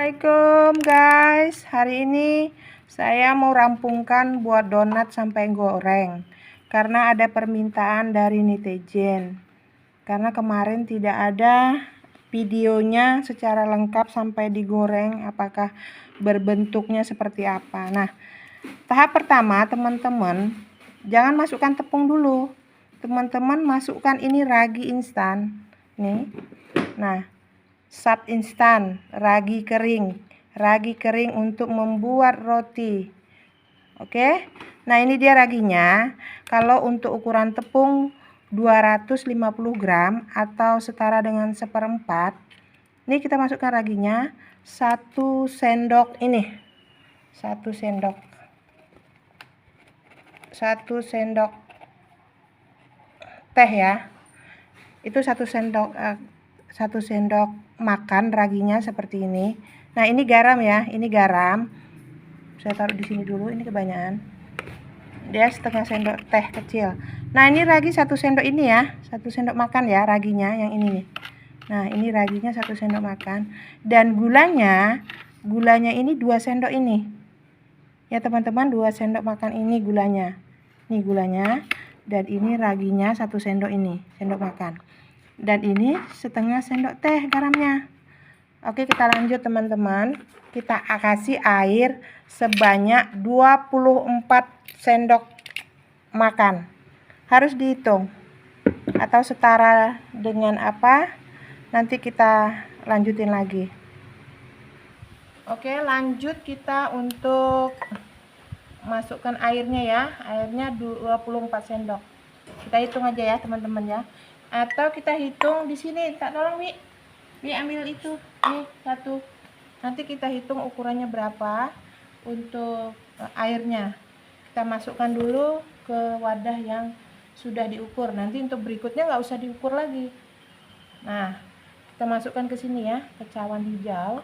Assalamualaikum guys. Hari ini saya mau rampungkan buat donat sampai goreng karena ada permintaan dari netizen. Karena kemarin tidak ada videonya secara lengkap sampai digoreng apakah berbentuknya seperti apa. Nah, tahap pertama teman-teman jangan masukkan tepung dulu. Teman-teman masukkan ini ragi instan. Nih. Nah, sap instan, ragi kering untuk membuat roti. Oke. Nah, ini dia raginya. Kalau untuk ukuran tepung 250 gram atau setara dengan 1/4. Ini kita masukkan raginya 1 sendok ini. 1 sendok. 1 sendok teh ya. Itu 1 sendok 1 sendok makan raginya seperti ini. Nah, ini garam ya, ini garam. Saya taruh di sini dulu, ini kebanyakan. Dia setengah sendok teh kecil. Nah, ini ragi 1 sendok ini ya, 1 sendok makan ya raginya yang ini nih. Nah, ini raginya 1 sendok makan dan gulanya ini 2 sendok ini. Ya, teman-teman, 2 sendok makan ini gulanya. Nih gulanya dan ini raginya 1 sendok ini, sendok makan. Dan ini setengah sendok teh garamnya. Oke, kita lanjut teman-teman. Kita kasih air sebanyak 24 sendok makan. Harus dihitung atau setara dengan apa? Nanti kita lanjutin lagi. Oke, lanjut kita untuk masukkan airnya ya. Airnya 24 sendok. Kita hitung aja ya teman-teman ya. Atau kita hitung di sini. Tak tolong Wi. Wi ambil itu. Nih 1. Nanti kita hitung ukurannya berapa untuk airnya. Kita masukkan dulu ke wadah yang sudah diukur. Nanti untuk berikutnya nggak usah diukur lagi. Nah, kita masukkan ke sini ya, ke cawan hijau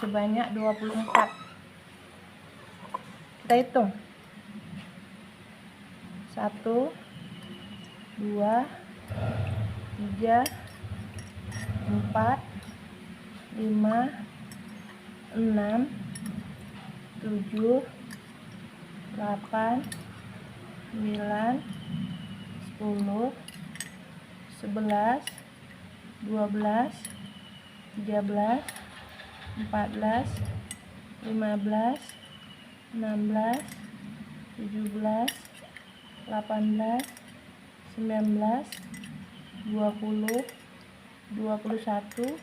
sebanyak 24. Kita hitung. 1 2 3 4 5 6 7 8 9 10 11 12 13 14 15 16 17 18 19 20 21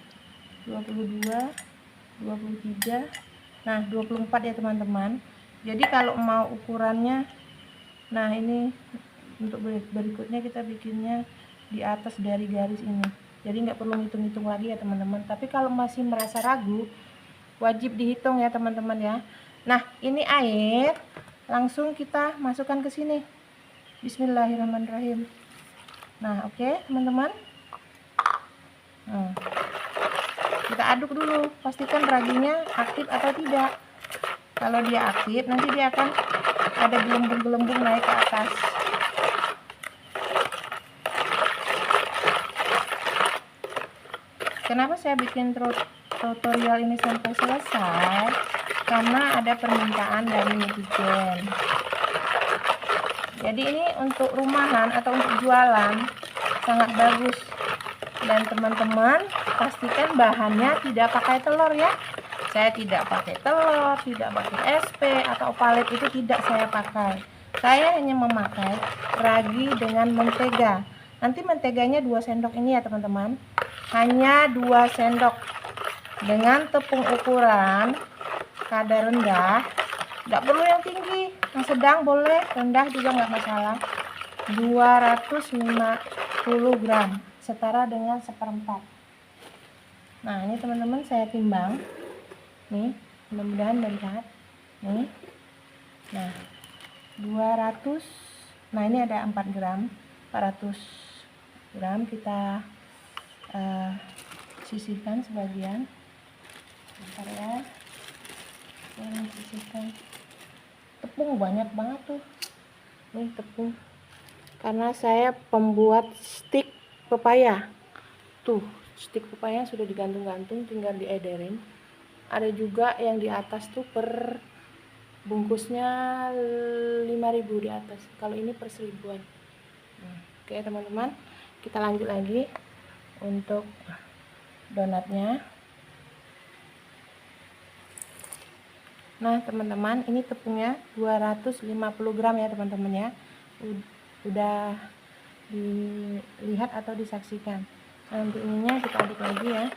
22 23. Nah, 24 ya teman-teman. Jadi kalau mau ukurannya, nah ini untuk berikutnya kita bikinnya di atas dari garis ini. Jadi nggak perlu hitung-hitung lagi ya teman-teman. Tapi kalau masih merasa ragu, wajib dihitung ya teman-teman ya. Nah, ini air langsung kita masukkan ke sini. Bismillahirrahmanirrahim. Nah, oke teman-teman. Nah, kita aduk dulu, pastikan raginya aktif atau tidak. Kalau dia aktif, nanti dia akan ada gelembung-gelembung naik ke atas. Kenapa saya bikin tutorial ini sampai selesai? Karena ada permintaan dari netizen. Jadi ini untuk rumahan atau untuk jualan sangat bagus. Dan teman-teman pastikan bahannya tidak pakai telur ya. Saya tidak pakai telur, tidak pakai SP atau opalet, itu tidak saya pakai. Saya hanya memakai ragi dengan mentega. Nanti menteganya 2 sendok ini ya teman-teman. Hanya 2 sendok. Dengan tepung ukuran kadar rendah. Nggak perlu yang tinggi, yang sedang boleh, rendah juga nggak masalah. 250 gram. Setara dengan 1/4. Nah, ini teman-teman saya timbang. Nih, mudah-mudahan melihat. Nih. Nah, 200. Nah, ini ada 4 gram. 400 gram kita sisihkan sebagian. Bentar ya. Ini sisihkan. Tepung banyak banget tuh. Nih tepung. Karena saya pembuat stik pepaya. Tuh, stik pepaya sudah digantung-gantung, tinggal diederin. ada juga yang di atas tuh per bungkusnya 5.000 di atas, kalau ini per 1.000-an. Oke teman-teman, kita lanjut lagi untuk donatnya. Nah teman-teman, ini tepungnya 250 gram ya teman-teman ya, udah dilihat atau disaksikan. Nah untuk ininya kita aduk lagi ya,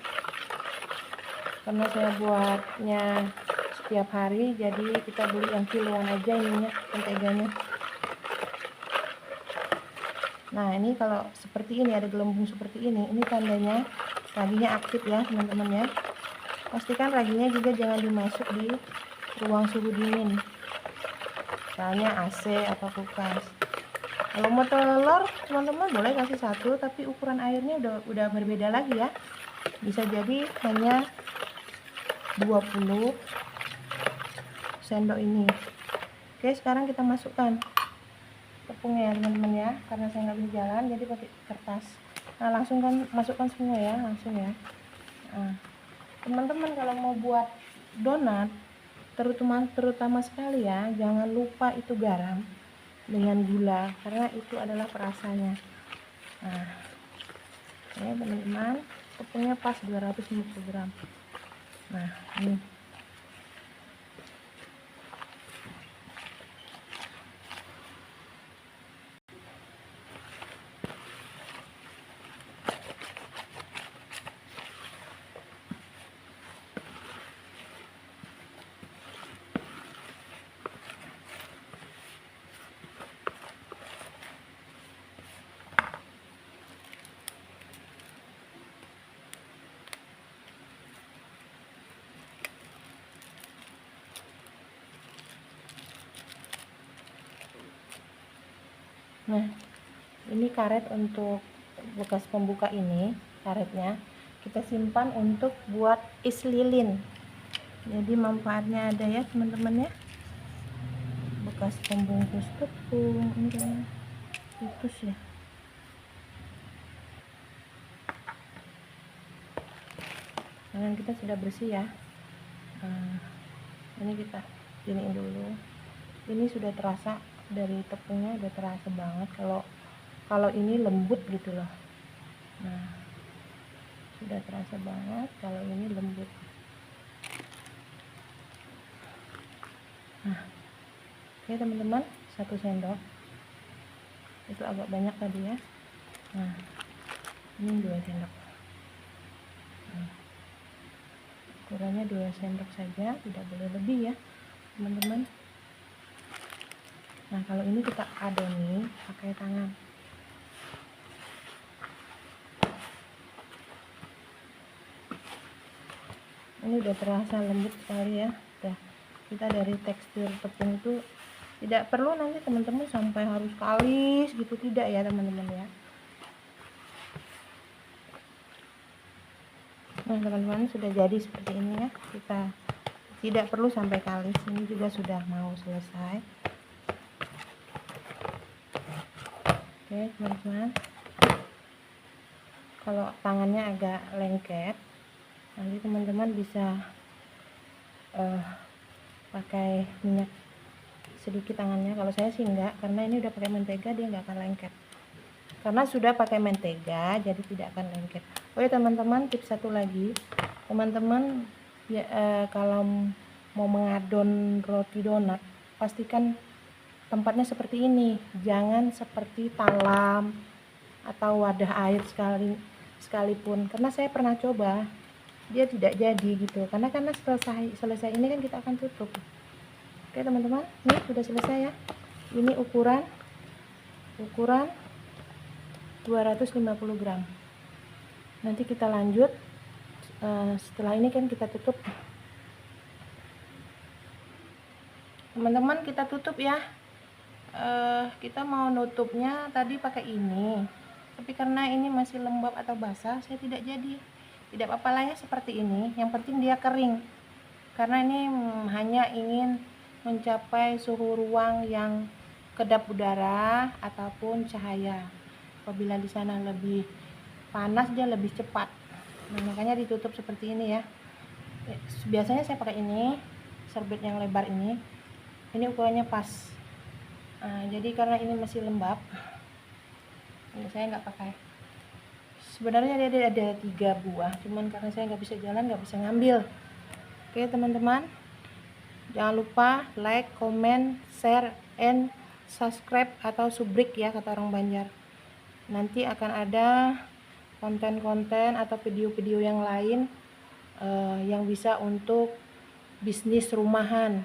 karena saya buatnya setiap hari, jadi kita beli yang kiloan aja ininya, menteganya. Nah ini kalau seperti ini, ada gelembung seperti ini tandanya raginya aktif ya teman-teman ya. Pastikan raginya juga jangan dimasuk di ruang suhu dingin, misalnya AC atau kulkas. Kalau mau telur teman-teman boleh kasih 1, tapi ukuran airnya udah berbeda lagi ya, bisa jadi hanya 20 sendok ini. Oke, sekarang kita masukkan tepungnya ya teman-teman ya, karena saya nggak bisa jalan jadi pakai kertas. Nah langsung kan masukkan semua ya, langsung ya. Nah teman-teman kalau mau buat donat, terutama sekali ya, jangan lupa itu garam dengan gula, karena itu adalah perasanya. Nah ya teman-teman, tepungnya pas 250 gram. Nah ini Nah, ini karet untuk bekas pembuka ini, karetnya kita simpan untuk buat is lilin. Jadi manfaatnya ada ya teman-teman ya. Bekas pembungkus tepung, ini kan putus ya. Tangan kita sudah bersih ya. Nah, ini kita iniin dulu. Ini sudah terasa dari tepungnya, udah terasa banget kalau ini lembut gitu loh. Nah sudah terasa banget kalau ini lembut. Nah oke teman-teman, 1 sendok itu agak banyak tadi ya. Nah ini 2 sendok. Nah, ukurannya 2 sendok saja, tidak boleh lebih ya teman-teman. Nah kalau ini kita adoni pakai tangan. Ini udah terasa lembut sekali ya. Udah, kita dari tekstur tepung itu tidak perlu nanti teman-teman sampai harus kalis gitu, tidak ya teman-teman ya. Nah teman-teman, sudah jadi seperti ini ya, kita tidak perlu sampai kalis. Ini juga sudah mau selesai. Oke teman-teman, kalau tangannya agak lengket, nanti teman-teman bisa pakai minyak sedikit tangannya. Kalau saya sih enggak, karena ini udah pakai mentega, dia nggak akan lengket. Karena sudah pakai mentega, jadi tidak akan lengket. Oh ya teman-teman, tips satu lagi, teman-teman ya, kalau mau mengadon roti donat, pastikan tempatnya seperti ini, jangan seperti talam atau wadah air sekalipun. Karena saya pernah coba, dia tidak jadi gitu. Karena selesai ini kan kita akan tutup. Oke teman-teman, ini sudah selesai ya. Ini ukuran 250 gram. Nanti kita lanjut setelah ini kan kita tutup. Teman-teman, kita tutup ya. Kita mau nutupnya tadi pakai ini, tapi karena ini masih lembab atau basah, saya tidak jadi. Tidak apa-apa lah ya, seperti ini. Yang penting dia kering, karena ini hanya ingin mencapai suhu ruang yang kedap udara ataupun cahaya. Apabila di sana lebih panas, dia lebih cepat. Nah makanya ditutup seperti ini ya. Biasanya saya pakai ini, serbet yang lebar ini ukurannya pas. Jadi karena ini masih lembab, ini saya nggak pakai. Sebenarnya dia ada 3 buah, cuman karena saya nggak bisa jalan, nggak bisa ngambil. Oke teman-teman, jangan lupa like, comment, share, and subscribe atau subscribe ya kata orang Banjar. Nanti akan ada konten-konten atau video-video yang lain yang bisa untuk bisnis rumahan.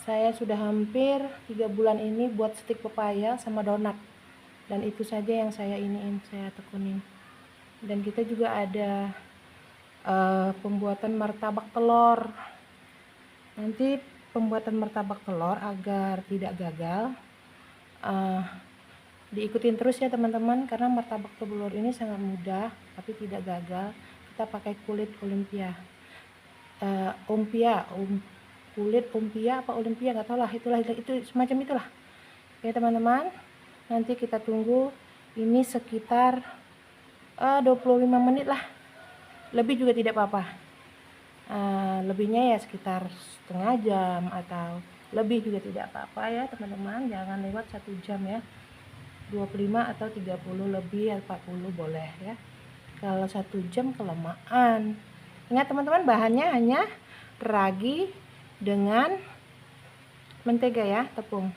Saya sudah hampir 3 bulan ini buat stik pepaya sama donat, dan itu saja yang saya tekunin. Dan kita juga ada pembuatan martabak telur. Nanti pembuatan martabak telur agar tidak gagal, diikutin terus ya teman-teman, karena martabak telur ini sangat mudah tapi tidak gagal. Kita pakai kulit Olimpia, kulit Olimpia apa Olimpia nggak tahu lah, itu semacam itulah. Oke teman-teman, nanti kita tunggu ini sekitar 25 menit lah, lebih juga tidak apa-apa. Lebihnya ya sekitar setengah jam atau lebih juga tidak apa-apa ya teman-teman, jangan lewat 1 jam ya. 25 atau 30 lebih, 40 boleh ya. Kalau 1 jam kelamaan. Ingat teman-teman, bahannya hanya ragi dengan mentega ya, tepung.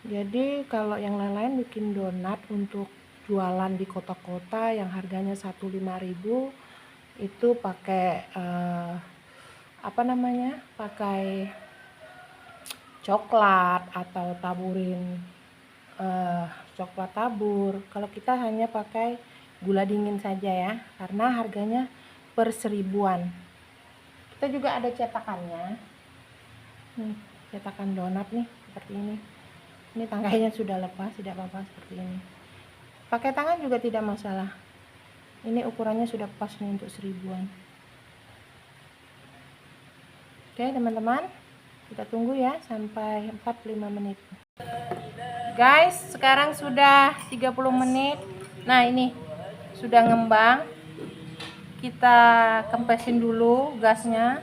Jadi kalau yang lain-lain bikin donat untuk jualan di kota-kota yang harganya 1.500 itu pakai pakai coklat atau taburin coklat tabur. Kalau kita hanya pakai gula dingin saja ya, karena harganya per 1000-an. Kita juga ada cetakannya. Nih, cetakan donat nih seperti ini. Ini tangkainya sudah lepas, tidak apa-apa seperti ini. Pakai tangan juga tidak masalah. Ini ukurannya sudah pas nih untuk 1000-an. Oke teman-teman, kita tunggu ya sampai 45 menit. Guys, sekarang sudah 30 menit. Nah ini sudah ngembang. Kita kempesin dulu gasnya.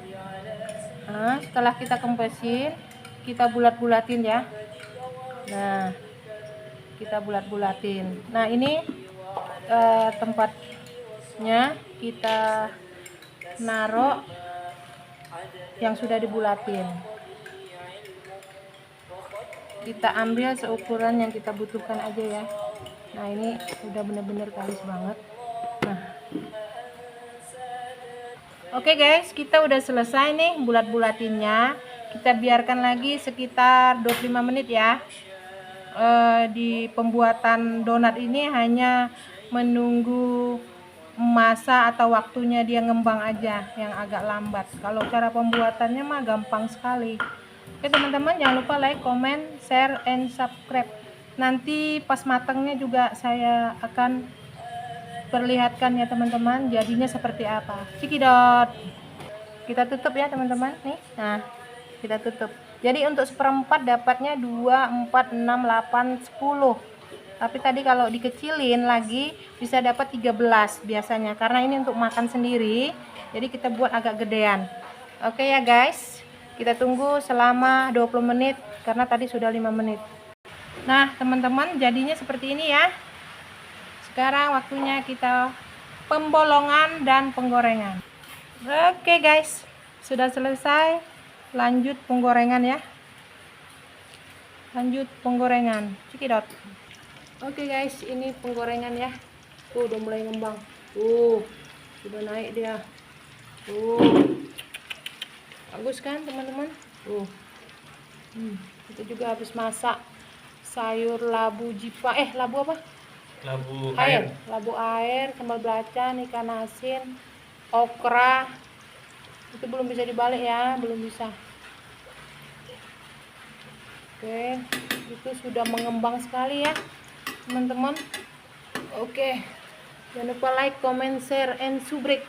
Nah, setelah kita kempesin, kita bulat-bulatin ya. Nah, kita bulat-bulatin. Nah ini tempatnya kita naruh yang sudah dibulatin. Kita ambil seukuran yang kita butuhkan aja ya. Nah ini udah bener-bener kalis banget. Nah, oke guys, kita udah selesai nih bulat-bulatinnya. Kita biarkan lagi sekitar 25 menit ya. Di pembuatan donat ini hanya menunggu masa atau waktunya dia ngembang aja yang agak lambat. Kalau cara pembuatannya mah gampang sekali. Oke teman-teman, jangan lupa like, comment, share, and subscribe. Nanti pas matangnya juga saya akan perlihatkan ya teman-teman, jadinya seperti apa. Cikidot. Kita tutup ya teman-teman nih. Nah, kita tutup. Jadi untuk seperempat dapatnya 2, 4, 6, 8, 10. Tapi tadi kalau dikecilin lagi bisa dapat 13 biasanya, karena ini untuk makan sendiri. Jadi kita buat agak gedean. Oke ya guys, kita tunggu selama 20 menit karena tadi sudah 5 menit. Nah teman-teman, jadinya seperti ini ya. Sekarang waktunya kita pembolongan dan penggorengan. Oke guys, sudah selesai. Lanjut penggorengan ya. Lanjut penggorengan. Cikidot. Oke guys, ini penggorengan ya. Tuh udah mulai ngembang. Sudah naik dia. Bagus kan teman-teman? Kita juga habis masak sayur labu jipa. Labu apa? Labu air. Labu air, sambal belacan, ikan asin, okra. Itu belum bisa dibalik ya, belum bisa. Oke, itu sudah mengembang sekali ya teman-teman. Oke, jangan lupa like, comment, share, and subscribe.